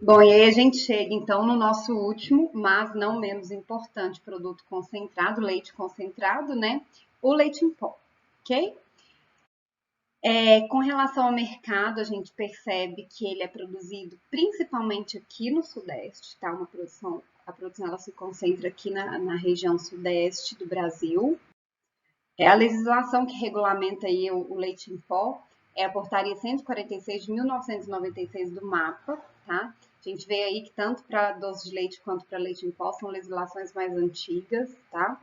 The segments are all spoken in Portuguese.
Bom, e aí a gente chega então no nosso último, mas não menos importante, produto concentrado, leite concentrado, né? O leite em pó, ok? Com relação ao mercado, a gente percebe que ele é produzido principalmente aqui no Sudeste, tá? A produção ela se concentra aqui na região Sudeste do Brasil. A legislação que regulamenta aí o leite em pó é a portaria 146 de 1996 do MAPA, tá? A gente vê aí que tanto para doce de leite quanto para leite em pó são legislações mais antigas, tá?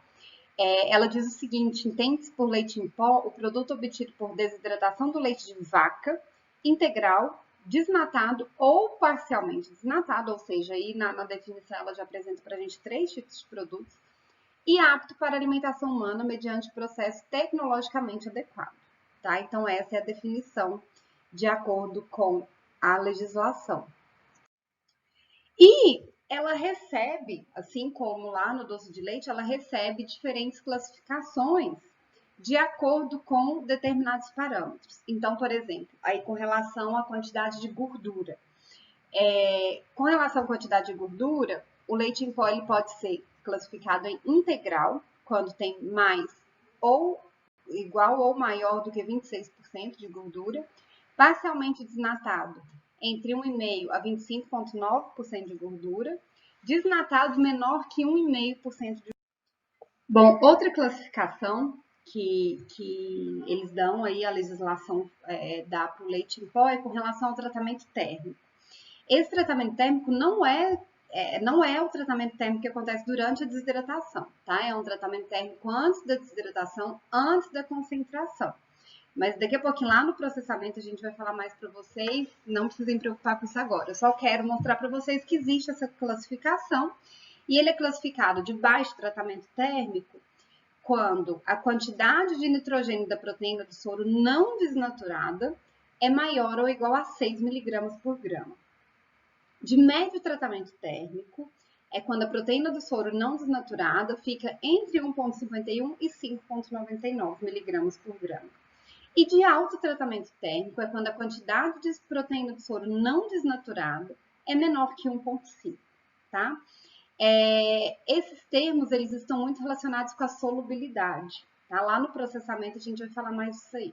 Ela diz o seguinte: entende-se por leite em pó o produto obtido por desidratação do leite de vaca, integral, desnatado ou parcialmente desnatado, ou seja, aí na definição ela já apresenta para a gente 3 tipos de produtos, e apto para alimentação humana mediante processo tecnologicamente adequado. Tá? Então, essa é a definição de acordo com a legislação. E ela recebe, assim como lá no doce de leite, ela recebe diferentes classificações de acordo com determinados parâmetros. Então, por exemplo, aí com relação à quantidade de gordura. Com relação à quantidade de gordura, o leite em pó ele pode ser classificado em integral, quando tem mais ou igual ou maior do que 26% de gordura, parcialmente desnatado, entre 1,5% a 25,9% de gordura, desnatado menor que 1,5% de. Bom, outra classificação que eles dão aí, a legislação dá para o leite em pó é com relação ao tratamento térmico. Esse tratamento térmico não é o tratamento térmico que acontece durante a desidratação, tá? É um tratamento térmico antes da desidratação, antes da concentração. Mas daqui a pouquinho, lá no processamento, a gente vai falar mais para vocês. Não precisem preocupar com isso agora. Eu só quero mostrar para vocês que existe essa classificação. E ele é classificado de baixo tratamento térmico quando a quantidade de nitrogênio da proteína do soro não desnaturada é maior ou igual a 6 miligramas por grama. De médio tratamento térmico é quando a proteína do soro não desnaturada fica entre 1,51 e 5,99 miligramas por grama. E de alto tratamento térmico é quando a quantidade de proteína do soro não desnaturada é menor que 1,5, tá? Esses termos eles estão muito relacionados com a solubilidade, tá? Lá no processamento a gente vai falar mais disso aí.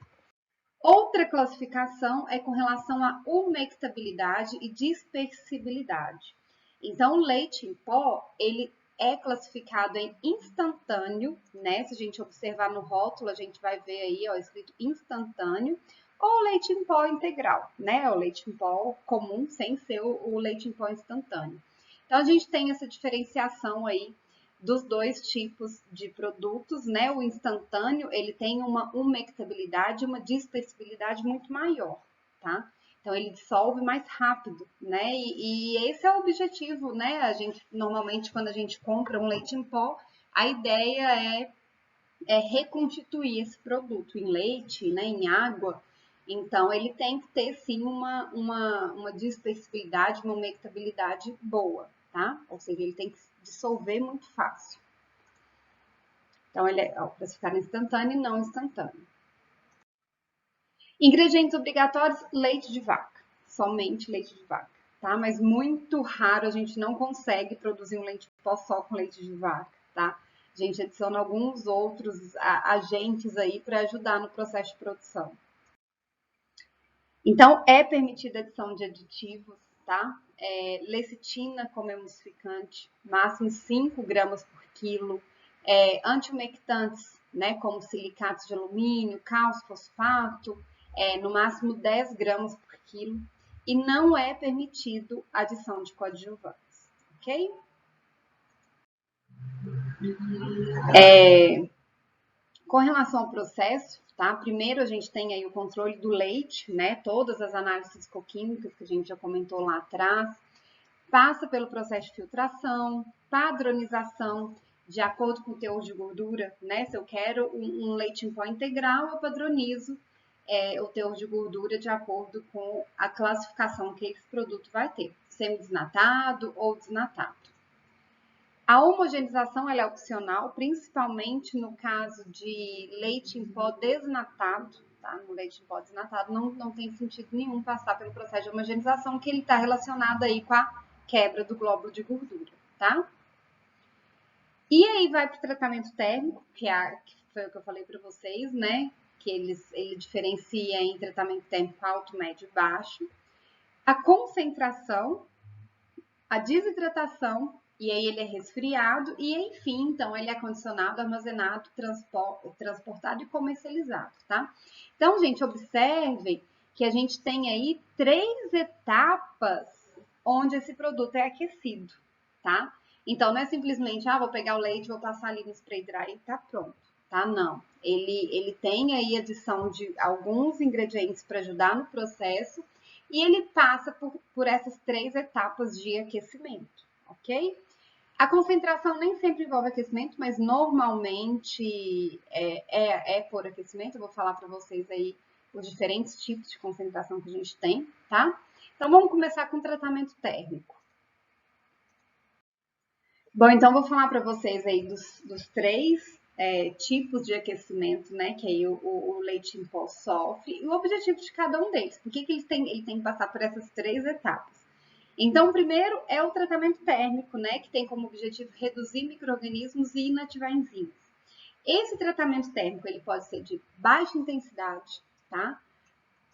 Outra classificação é com relação à umectabilidade e dispersibilidade. Então, o leite em pó, ele é classificado em instantâneo, né? Se a gente observar no rótulo, a gente vai ver aí, ó, escrito instantâneo, ou leite em pó integral, né? O leite em pó comum, sem ser o leite em pó instantâneo. Então, a gente tem essa diferenciação aí dos 2 tipos de produtos, né? O instantâneo, ele tem uma umectabilidade, uma dispersibilidade muito maior, tá? Então, ele dissolve mais rápido, né? E esse é o objetivo, né? A gente, normalmente, quando a gente compra um leite em pó, a ideia é reconstituir esse produto em leite, né? Em água. Então, ele tem que ter, sim, uma dispersibilidade, uma umectabilidade boa, tá? Ou seja, ele tem que dissolver muito fácil. Então, ele é classificado instantâneo e não instantâneo. Ingredientes obrigatórios: leite de vaca. Somente leite de vaca, tá? Mas muito raro a gente não consegue produzir um leite pó só com leite de vaca, tá? A gente adiciona alguns outros agentes aí para ajudar no processo de produção. Então, é permitida a adição de aditivos, tá? Lecitina como emulsificante, máximo 5 gramas por quilo. Antiumectantes, né, como silicatos de alumínio, cálcio, fosfato, no máximo 10 gramas por quilo. E não é permitido a adição de coadjuvantes, ok? Com relação ao processo, tá? Primeiro a gente tem aí o controle do leite, né? Todas as análises físico-químicas que a gente já comentou lá atrás. Passa pelo processo de filtração, padronização, de acordo com o teor de gordura, né? Se eu quero um leite em pó integral, eu padronizo o teor de gordura de acordo com a classificação que esse produto vai ter, semidesnatado ou desnatado. A homogeneização ela é opcional, principalmente no caso de leite em pó desnatado, tá? No leite em pó desnatado não tem sentido nenhum passar pelo processo de homogeneização, que ele está relacionado aí com a quebra do glóbulo de gordura, tá? E aí vai para o tratamento térmico, que foi o que eu falei para vocês, né? Que ele diferencia em tratamento térmico alto, médio e baixo. A concentração, a desidratação, e aí ele é resfriado, e enfim, então ele é condicionado, armazenado, transportado e comercializado, tá? Então, gente, observem que a gente tem aí 3 etapas onde esse produto é aquecido, tá? Então, não é simplesmente, vou pegar o leite, vou passar ali no spray dry e tá pronto, tá? Não. Ele tem aí adição de alguns ingredientes para ajudar no processo e ele passa por essas 3 etapas de aquecimento, ok? A concentração nem sempre envolve aquecimento, mas normalmente é por aquecimento. Eu vou falar para vocês aí os diferentes tipos de concentração que a gente tem, tá? Então, vamos começar com o tratamento térmico. Bom, então vou falar para vocês aí dos 3 tipos de aquecimento, né, que aí o leite em pó sofre, e o objetivo de cada um deles. Por que ele tem que passar por essas 3 etapas? Então, o primeiro é o tratamento térmico, né, que tem como objetivo reduzir micro-organismos e inativar enzimas. Esse tratamento térmico, ele pode ser de baixa intensidade, tá?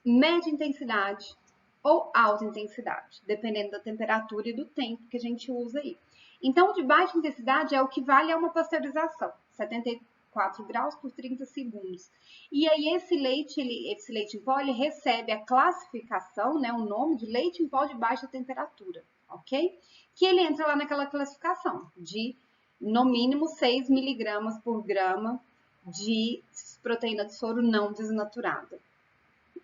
Média intensidade ou alta intensidade, dependendo da temperatura e do tempo que a gente usa aí. Então, de baixa intensidade é o que vale a uma pasteurização, 74 graus por 30 segundos. E aí esse leite em pó, ele recebe a classificação, né, o nome de leite em pó de baixa temperatura, ok? Que ele entra lá naquela classificação de, no mínimo, 6 miligramas por grama de proteína de soro não desnaturada.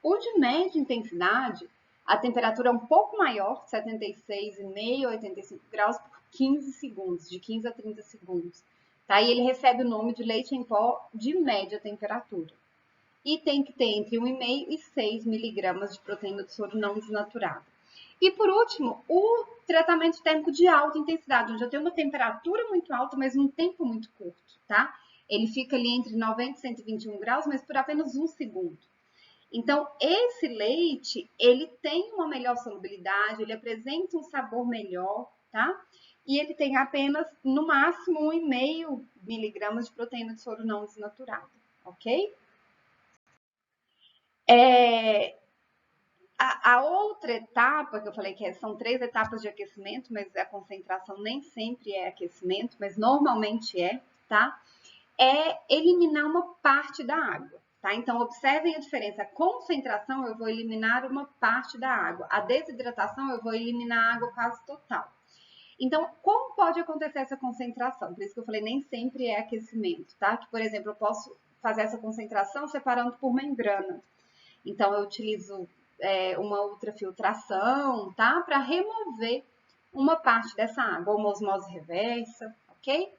O de média intensidade, a temperatura é um pouco maior, 76,5 a 85 graus por 15 segundos, de 15 a 30 segundos. Tá? E ele recebe o nome de leite em pó de média temperatura. E tem que ter entre 1,5 e 6 miligramas de proteína de soro não desnaturada. E por último, o tratamento térmico de alta intensidade, onde eu tenho uma temperatura muito alta, mas num tempo muito curto, tá? Ele fica ali entre 90 e 121 graus, mas por apenas 1 segundo. Então, esse leite, ele tem uma melhor solubilidade, ele apresenta um sabor melhor, tá? E ele tem apenas, no máximo, 1,5 miligramas de proteína de soro não desnaturada, ok? A outra etapa, que eu falei que são 3 etapas de aquecimento, mas a concentração nem sempre é aquecimento, mas normalmente tá? É eliminar uma parte da água. Tá? Então, observem a diferença. A concentração, eu vou eliminar uma parte da água. A desidratação, eu vou eliminar a água quase total. Então, como pode acontecer essa concentração? Por isso que eu falei, nem sempre é aquecimento, tá? Que, por exemplo, eu posso fazer essa concentração separando por membrana. Então, eu utilizo uma ultrafiltração, tá? Para remover uma parte dessa água, ou uma osmose reversa, ok?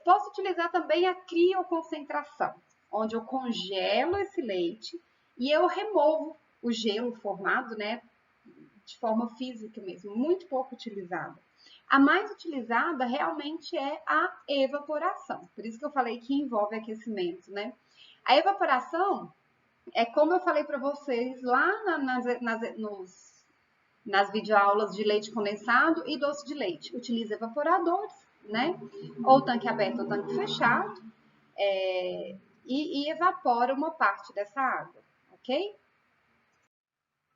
Posso utilizar também a crioconcentração, onde eu congelo esse leite e eu removo o gelo formado, né, de forma física mesmo, muito pouco utilizada. A mais utilizada realmente é a evaporação, por isso que eu falei que envolve aquecimento, né? A evaporação é como eu falei para vocês lá nas videoaulas de leite condensado e doce de leite. Utiliza evaporadores, né? Ou tanque aberto ou tanque fechado, e evapora uma parte dessa água, ok?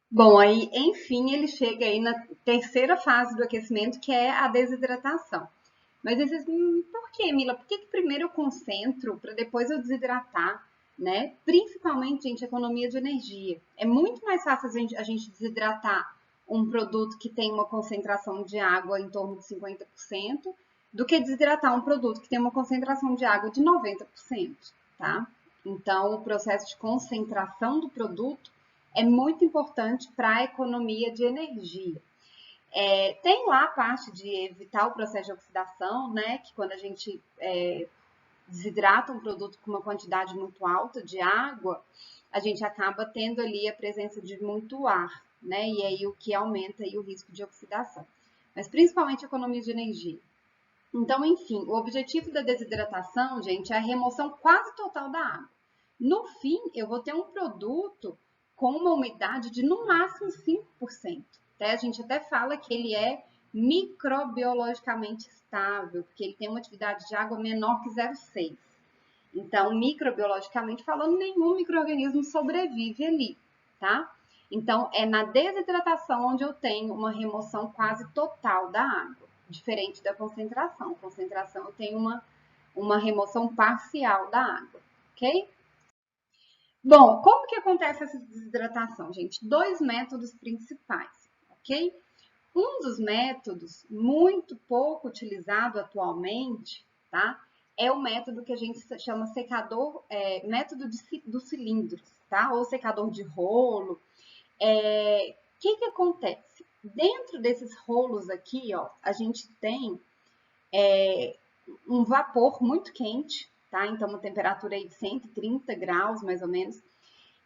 Bom, aí, enfim, ele chega aí na terceira fase do aquecimento, que é a desidratação. Mas vocês, por que, Mila? Por que primeiro eu concentro para depois eu desidratar, né? Principalmente, gente, economia de energia. É muito mais fácil a gente desidratar um produto que tem uma concentração de água em torno de 50% do que desidratar um produto que tem uma concentração de água de 90%, tá? Então, o processo de concentração do produto é muito importante para a economia de energia. Tem lá a parte de evitar o processo de oxidação, né? Que quando a gente desidrata um produto com uma quantidade muito alta de água, a gente acaba tendo ali a presença de muito ar, né? E aí o que aumenta aí o risco de oxidação. Mas principalmente a economia de energia. Então, enfim, o objetivo da desidratação, gente, é a remoção quase total da água. No fim, eu vou ter um produto com uma umidade de no máximo 5%. A gente até fala que ele é microbiologicamente estável, porque ele tem uma atividade de água menor que 0,6. Então, microbiologicamente falando, nenhum micro-organismo sobrevive ali, tá? Então, é na desidratação onde eu tenho uma remoção quase total da água, diferente da concentração. Concentração, eu tenho uma remoção parcial da água, ok? Bom, como que acontece essa desidratação, gente? Dois métodos principais, ok? Um dos métodos muito pouco utilizado atualmente, tá? É o método que a gente chama secador, método dos cilindros, tá? Ou secador de rolo. Que acontece? Dentro desses rolos aqui, ó, a gente tem um vapor muito quente, tá? Então, uma temperatura aí de 130 graus, mais ou menos.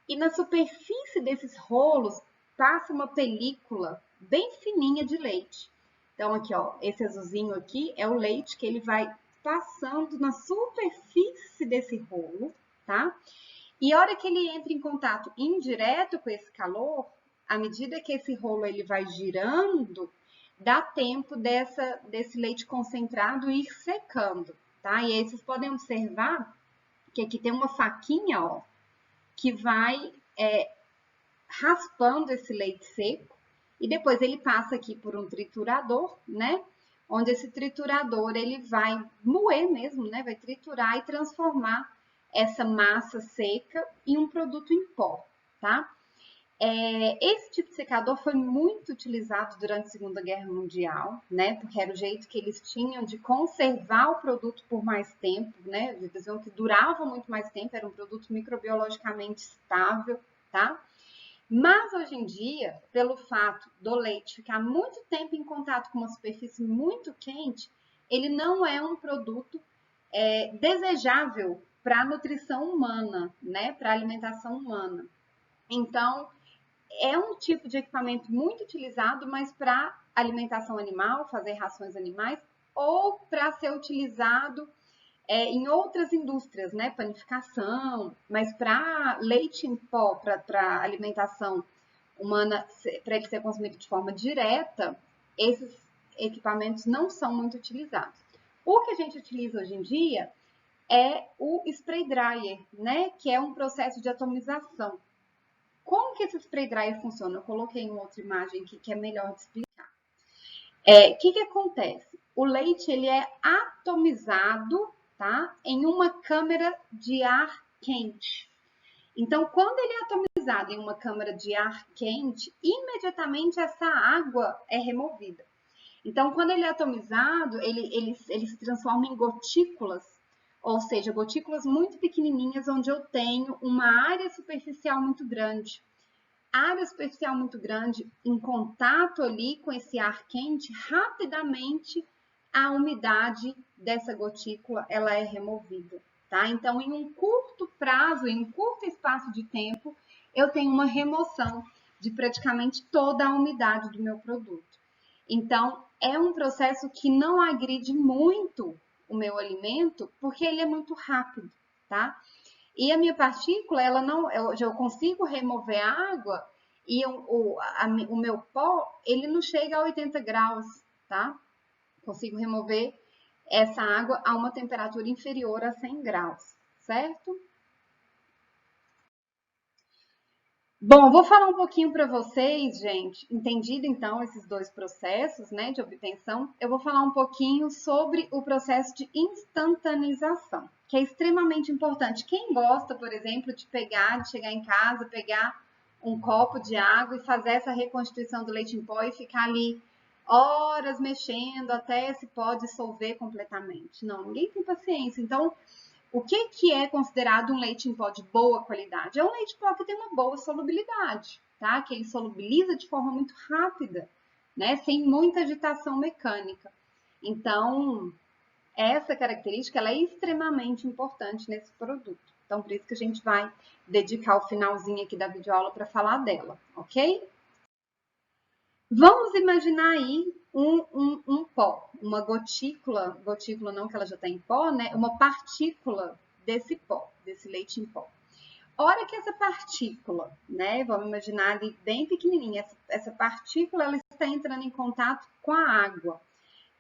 E na superfície desses rolos passa uma película bem fininha de leite. Então, aqui, ó, esse azulzinho aqui é o leite que ele vai passando na superfície desse rolo, tá? E a hora que ele entra em contato indireto com esse calor, à medida que esse rolo ele vai girando, dá tempo desse leite concentrado ir secando, tá? E aí vocês podem observar que aqui tem uma faquinha, ó, que vai raspando esse leite seco e depois ele passa aqui por um triturador, né? Onde esse triturador ele vai moer mesmo, né? Vai triturar e transformar essa massa seca em um produto em pó, tá? Esse tipo de secador foi muito utilizado durante a Segunda Guerra Mundial, né? Porque era o jeito que eles tinham de conservar o produto por mais tempo, né? Eles diziam que durava muito mais tempo, era um produto microbiologicamente estável, tá? Mas hoje em dia, pelo fato do leite ficar muito tempo em contato com uma superfície muito quente, ele não é um produto desejável para a nutrição humana, né? Para a alimentação humana. Então, é um tipo de equipamento muito utilizado, mas para alimentação animal, fazer rações animais, ou para ser utilizado em outras indústrias, né? Panificação, mas para leite em pó, para alimentação humana, para ele ser consumido de forma direta, esses equipamentos não são muito utilizados. O que a gente utiliza hoje em dia é o spray dryer, né? Que é um processo de atomização. Como que esse spray dryer funciona? Eu coloquei em outra imagem aqui que é melhor de explicar. Que acontece? O leite ele é atomizado, tá? Em uma câmara de ar quente. Então, quando ele é atomizado em uma câmara de ar quente, imediatamente essa água é removida. Então, quando ele é atomizado, ele se transforma em gotículas, ou seja, gotículas muito pequenininhas, onde eu tenho uma área superficial muito grande. Área superficial muito grande, em contato ali com esse ar quente, rapidamente a umidade dessa gotícula ela é removida, tá? Então, em um curto prazo, em um curto espaço de tempo, eu tenho uma remoção de praticamente toda a umidade do meu produto. Então, é um processo que não agride muito o meu alimento, porque ele é muito rápido, tá? E a minha partícula, ela não, eu consigo remover a água e o meu pó, ele não chega a 80 graus, tá? Consigo remover essa água a uma temperatura inferior a 100 graus, certo? Bom, vou falar um pouquinho para vocês, gente, entendido então esses dois processos, né, de obtenção, eu vou falar um pouquinho sobre o processo de instantanização, que é extremamente importante. Quem gosta, por exemplo, de chegar em casa, pegar um copo de água e fazer essa reconstituição do leite em pó e ficar ali horas mexendo até esse pó dissolver completamente? Não, ninguém tem paciência. Então, o que é considerado um leite em pó de boa qualidade? É um leite em pó que tem uma boa solubilidade, tá? Que ele solubiliza de forma muito rápida, né? Sem muita agitação mecânica. Então, essa característica ela é extremamente importante nesse produto. Então, por isso que a gente vai dedicar o finalzinho aqui da videoaula para falar dela, ok? Vamos imaginar aí um pó, uma gotícula não que ela já está em pó, né? Uma partícula desse pó, desse leite em pó. hora que essa partícula, né, vamos imaginar ali bem pequenininha, essa partícula ela está entrando em contato com a água.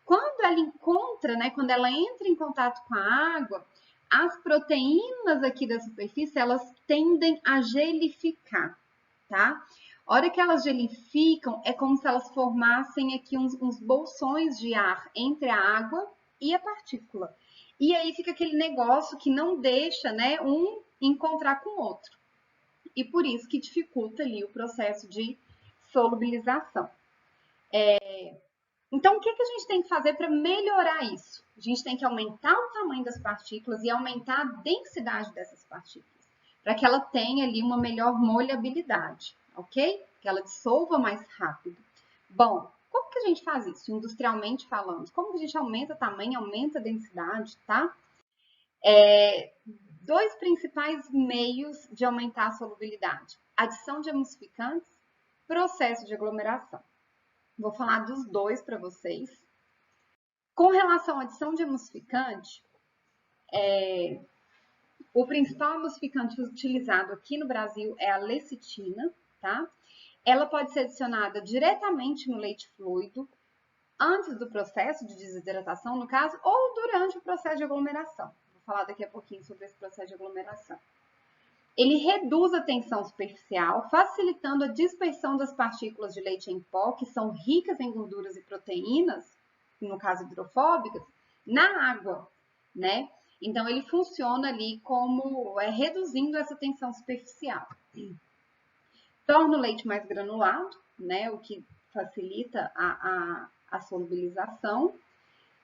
Quando ela encontra, né, quando ela entra em contato com a água, as proteínas aqui da superfície, elas tendem a gelificar, tá? A hora que elas gelificam, é como se elas formassem aqui uns bolsões de ar entre a água e a partícula. E aí fica aquele negócio que não deixa, né, um encontrar com o outro. E por isso que dificulta ali o processo de solubilização. Então, o que a gente tem que fazer para melhorar isso? A gente tem que aumentar o tamanho das partículas e aumentar a densidade dessas partículas, para que ela tenha ali uma melhor molhabilidade, ok? Que ela dissolva mais rápido. Bom, como que a gente faz isso, industrialmente falando? Como que a gente aumenta o tamanho, aumenta a densidade, tá? Dois principais meios de aumentar a solubilidade: adição de emulsificantes, processo de aglomeração. Vou falar dos dois para vocês. Com relação à adição de emulsificante, o principal emulsificante utilizado aqui no Brasil é a lecitina, tá? Ela pode ser adicionada diretamente no leite fluido, antes do processo de desidratação, no caso, ou durante o processo de aglomeração. Vou falar daqui a pouquinho sobre esse processo de aglomeração. Ele reduz a tensão superficial, facilitando a dispersão das partículas de leite em pó, que são ricas em gorduras e proteínas, no caso hidrofóbicas, na água, né? Então, ele funciona ali como reduzindo essa tensão superficial. Torna o leite mais granulado, né? O que facilita a solubilização,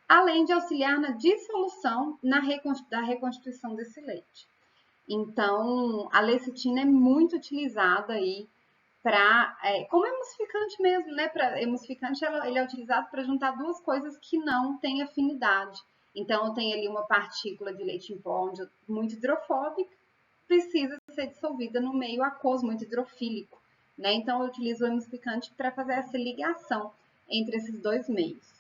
além de auxiliar na dissolução da reconstituição desse leite. Então, a lecitina é muito utilizada aí para, como emulsificante mesmo, né? Emulsificante ele é utilizado para juntar duas coisas que não têm afinidade. Então, eu tenho ali uma partícula de leite em pó muito hidrofóbica, precisa ser dissolvida no meio aquoso, muito hidrofílico, né? Então, eu utilizo o emulsificante para fazer essa ligação entre esses dois meios.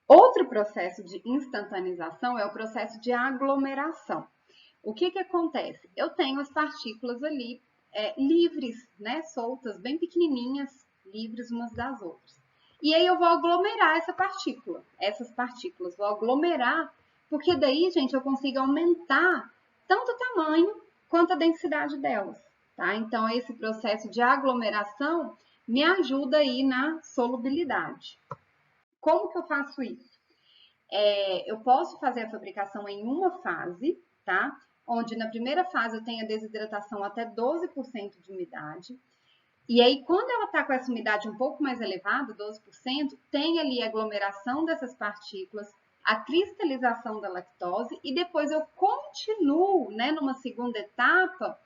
Outro processo de instantanização é o processo de aglomeração. O que acontece? Eu tenho as partículas ali livres, né, soltas, bem pequenininhas, livres umas das outras. E aí eu vou aglomerar essas partículas, vou aglomerar, porque daí, gente, eu consigo aumentar tanto o tamanho quanto a densidade delas, tá? Então, esse processo de aglomeração me ajuda aí na solubilidade. Como que eu faço isso? Eu posso fazer a fabricação em uma fase, tá? Onde na primeira fase eu tenho a desidratação até 12% de umidade. E aí, quando ela está com essa umidade um pouco mais elevada, 12%, tem ali a aglomeração dessas partículas, a cristalização da lactose, e depois eu continuo, né, numa segunda etapa,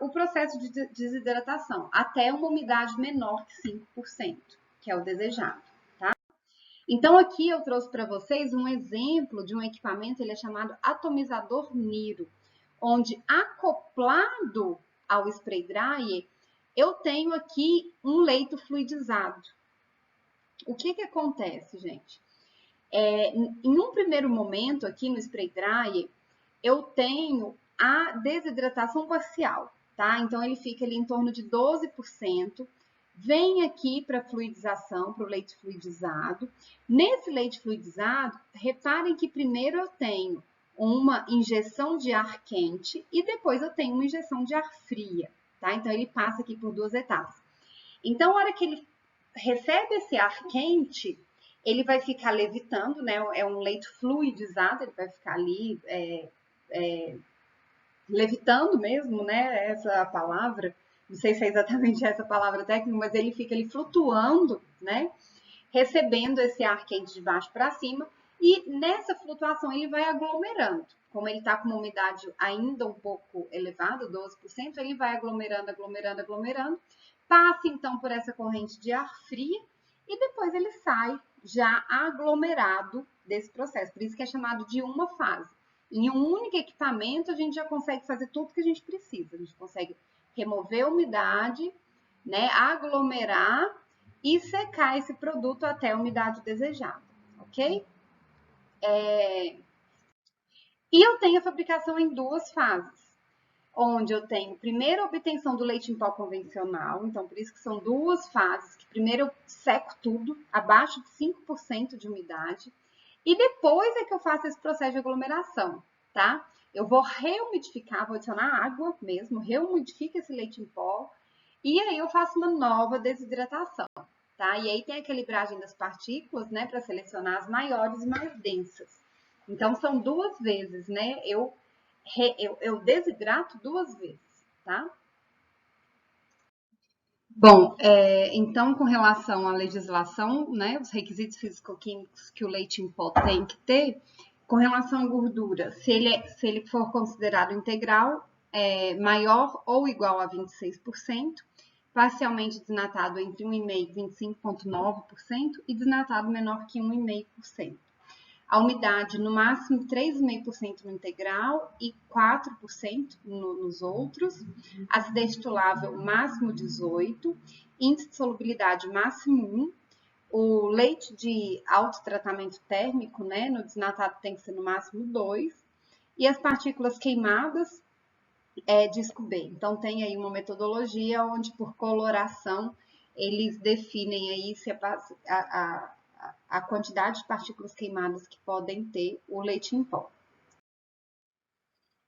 o processo de desidratação, até uma umidade menor que 5%, que é o desejado. Então, aqui eu trouxe para vocês um exemplo de um equipamento, ele é chamado atomizador Niro, onde acoplado ao spray dryer, eu tenho aqui um leito fluidizado. O que acontece, gente? Em um primeiro momento, aqui no spray dryer, eu tenho a desidratação parcial, tá? Então, ele fica ali em torno de 12%. Vem aqui para a fluidização, para o leite fluidizado. Nesse leite fluidizado, reparem que primeiro eu tenho uma injeção de ar quente e depois eu tenho uma injeção de ar fria, tá? Então, ele passa aqui por duas etapas. Então, a hora que ele recebe esse ar quente, ele vai ficar levitando, né? É um leite fluidizado, ele vai ficar ali levitando mesmo, né? Essa é a palavra. Não sei se é exatamente essa palavra técnica, mas ele fica ali flutuando, né? Recebendo esse ar quente de baixo para cima. E nessa flutuação ele vai aglomerando. Como ele está com uma umidade ainda um pouco elevada, 12%, ele vai aglomerando, aglomerando, aglomerando. Passa então por essa corrente de ar fria e depois ele sai já aglomerado desse processo. Por isso que é chamado de uma fase. Em um único equipamento, a gente já consegue fazer tudo que a gente precisa. A gente consegue remover a umidade, né, aglomerar e secar esse produto até a umidade desejada, ok? E eu tenho a fabricação em duas fases. onde eu tenho primeiro a obtenção do leite em pó convencional, então por isso que são duas fases, que primeiro eu seco tudo, abaixo de 5% de umidade, e depois é que eu faço esse processo de aglomeração, tá? Eu vou reumidificar, vou adicionar água mesmo, reumidifico esse leite em pó, e aí eu faço uma nova desidratação, tá? E aí tem a calibragem das partículas, né, para selecionar as maiores e mais densas. Então são duas vezes, né? Eu desidrato duas vezes, tá? Bom, então com relação à legislação, né, os requisitos físico-químicos que o leite em pó tem que ter, com relação à gordura, se ele for considerado integral, maior ou igual a 26%, parcialmente desnatado entre 1,5% e 25,9% e desnatado menor que 1,5%. A umidade no máximo 3,5% no integral e 4% nos outros. Acidez titulável máximo 18, índice de solubilidade máximo 1. O leite de alto tratamento térmico, né, no desnatado tem que ser no máximo 2. E as partículas queimadas, disco B. Então tem aí uma metodologia onde por coloração eles definem aí se a quantidade de partículas queimadas que podem ter o leite em pó.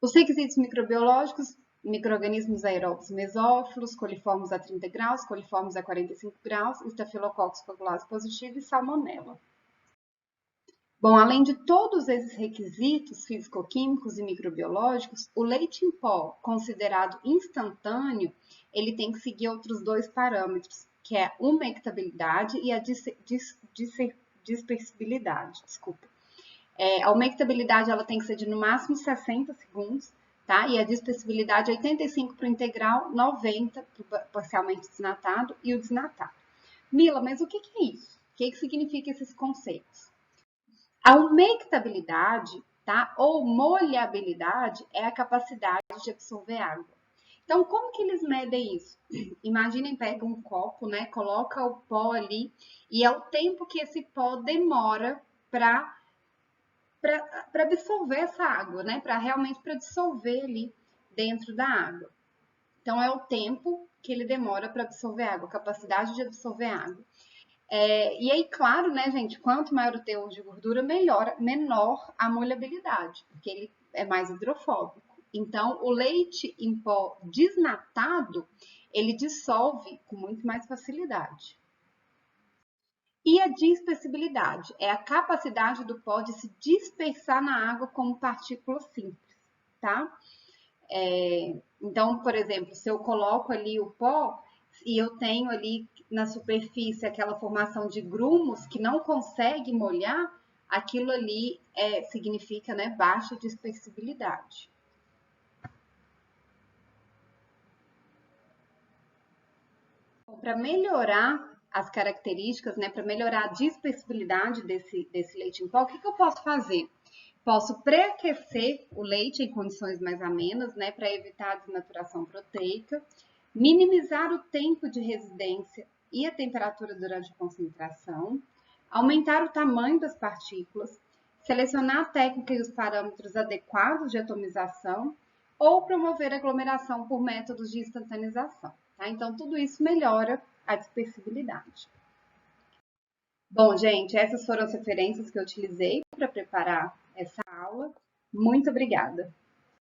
Os requisitos microbiológicos, micro-organismos aeróbicos mesófilos, coliformes a 30 graus, coliformes a 45 graus, estafilococcus coagulase positivo e salmonella. Bom, além de todos esses requisitos físico-químicos e microbiológicos, o leite em pó, considerado instantâneo, ele tem que seguir outros dois parâmetros, que é a umectabilidade e a dispersibilidade. Desculpa. A umectabilidade ela tem que ser de no máximo 60 segundos, tá? E a dispersibilidade 85 para o integral, 90 para o parcialmente desnatado e o desnatado. Mila, mas o que é isso? O que significa esses conceitos? A umectabilidade, tá? Ou molhabilidade é a capacidade de absorver água. Então, como que eles medem isso? Imaginem, pega um copo, né? Coloca o pó ali e é o tempo que esse pó demora para absorver essa água, né? Para realmente para dissolver ali dentro da água. Então, é o tempo que ele demora para absorver água, a capacidade de absorver água. E aí, claro, né, gente, quanto maior o teor de gordura, menor a molhabilidade, porque ele é mais hidrofóbico. Então, o leite em pó desnatado, ele dissolve com muito mais facilidade. E a dispersibilidade é a capacidade do pó de se dispersar na água como partícula simples, tá? Então, por exemplo, se eu coloco ali o pó e eu tenho ali na superfície aquela formação de grumos que não consegue molhar, aquilo ali significa, né, baixa dispersibilidade. Para melhorar as características, né, para melhorar a dispersibilidade desse leite em pó, o que eu posso fazer? Posso pré-aquecer o leite em condições mais amenas, né, para evitar a desnaturação proteica, minimizar o tempo de residência e a temperatura durante a concentração, aumentar o tamanho das partículas, selecionar a técnica e os parâmetros adequados de atomização ou promover aglomeração por métodos de instantanização. Tá? Então, tudo isso melhora a dispersibilidade. Bom, gente, essas foram as referências que eu utilizei para preparar essa aula. Muito obrigada!